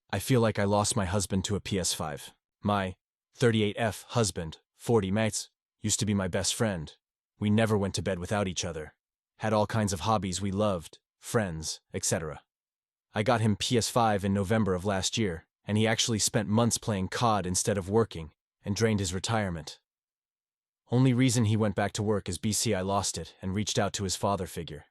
I feel like I lost my husband to a PS5. My 38F husband, 40 mates, used to be my best friend. We never went to bed without each other. Had all kinds of hobbies we loved, friends, etc. I got him PS5 in November of last year, and he actually spent months playing COD instead of working, and drained his retirement. Only reason he went back to work is I lost it and reached out to his father figure.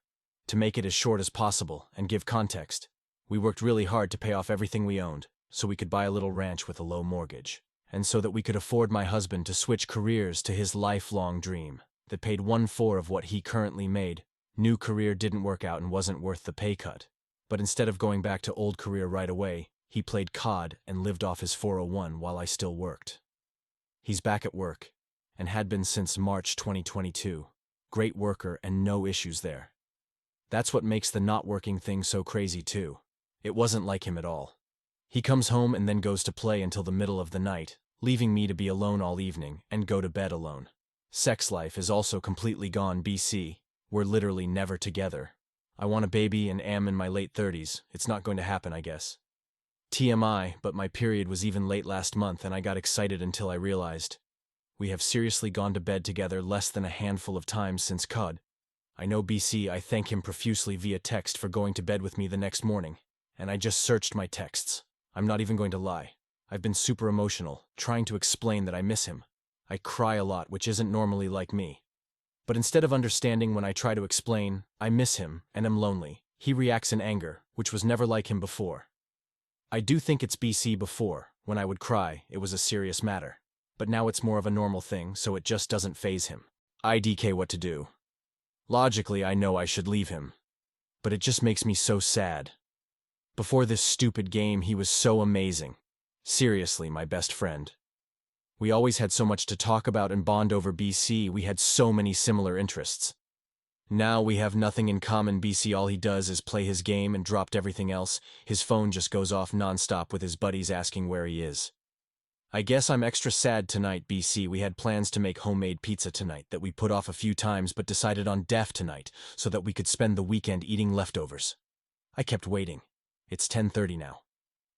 To make it as short as possible and give context, we worked really hard to pay off everything we owned, so we could buy a little ranch with a low mortgage, and so that we could afford my husband to switch careers to his lifelong dream that paid 1/4 of what he currently made. New career didn't work out and wasn't worth the pay cut. But instead of going back to old career right away, he played COD and lived off his 401 while I still worked. He's back at work, and had been since March 2022. Great worker and no issues there. That's what makes the not working thing so crazy too. It wasn't like him at all. He comes home and then goes to play until the middle of the night, leaving me to be alone all evening and go to bed alone. Sex life is also completely gone. We're literally never together. I want a baby and am in my late 30s. It's not going to happen, I guess. TMI, but my period was even late last month and I got excited until I realized we have seriously gone to bed together less than a handful of times since COD. I know I thank him profusely via text for going to bed with me the next morning, and I just searched my texts. I'm not even going to lie. I've been super emotional, trying to explain that I miss him. I cry a lot, which isn't normally like me. But instead of understanding when I try to explain, I miss him and am lonely, he reacts in anger, which was never like him before. I do think it's before, when I would cry, it was a serious matter. But now it's more of a normal thing, so it just doesn't faze him. IDK what to do. Logically, I know I should leave him. But it just makes me so sad. Before this stupid game, he was so amazing. Seriously, my best friend. We always had so much to talk about and bond over. We had so many similar interests. Now we have nothing in common. All he does is play his game and dropped everything else. His phone just goes off nonstop with his buddies asking where he is. I guess I'm extra sad tonight. We had plans to make homemade pizza tonight that we put off a few times but decided on def tonight so that we could spend the weekend eating leftovers. I kept waiting. It's 10:30 now.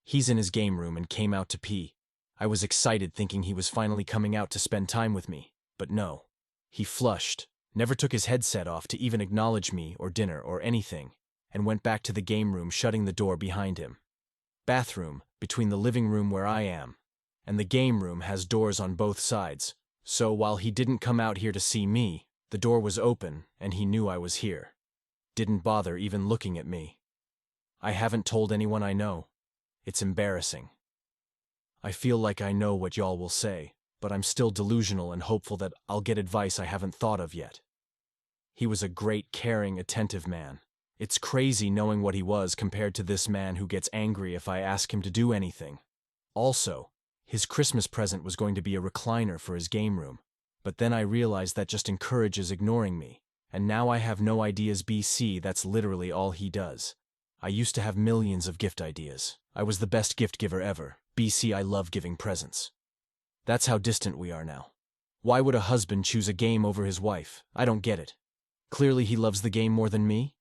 He's in his game room and came out to pee. I was excited thinking he was finally coming out to spend time with me, but no. He flushed, never took his headset off to even acknowledge me or dinner or anything, and went back to the game room, shutting the door behind him. Bathroom, between the living room where I am and the game room, has doors on both sides, so while he didn't come out here to see me, the door was open and he knew I was here. Didn't bother even looking at me. I haven't told anyone I know. It's embarrassing. I feel like I know what y'all will say, but I'm still delusional and hopeful that I'll get advice I haven't thought of yet. He was a great, caring, attentive man. It's crazy knowing what he was compared to this man who gets angry if I ask him to do anything. Also, his Christmas present was going to be a recliner for his game room, but then I realized that just encourages ignoring me, and now I have no ideas. That's literally all he does. I used to have millions of gift ideas. I was the best gift giver ever. I love giving presents. That's how distant we are now. Why would a husband choose a game over his wife? I don't get it. Clearly he loves the game more than me.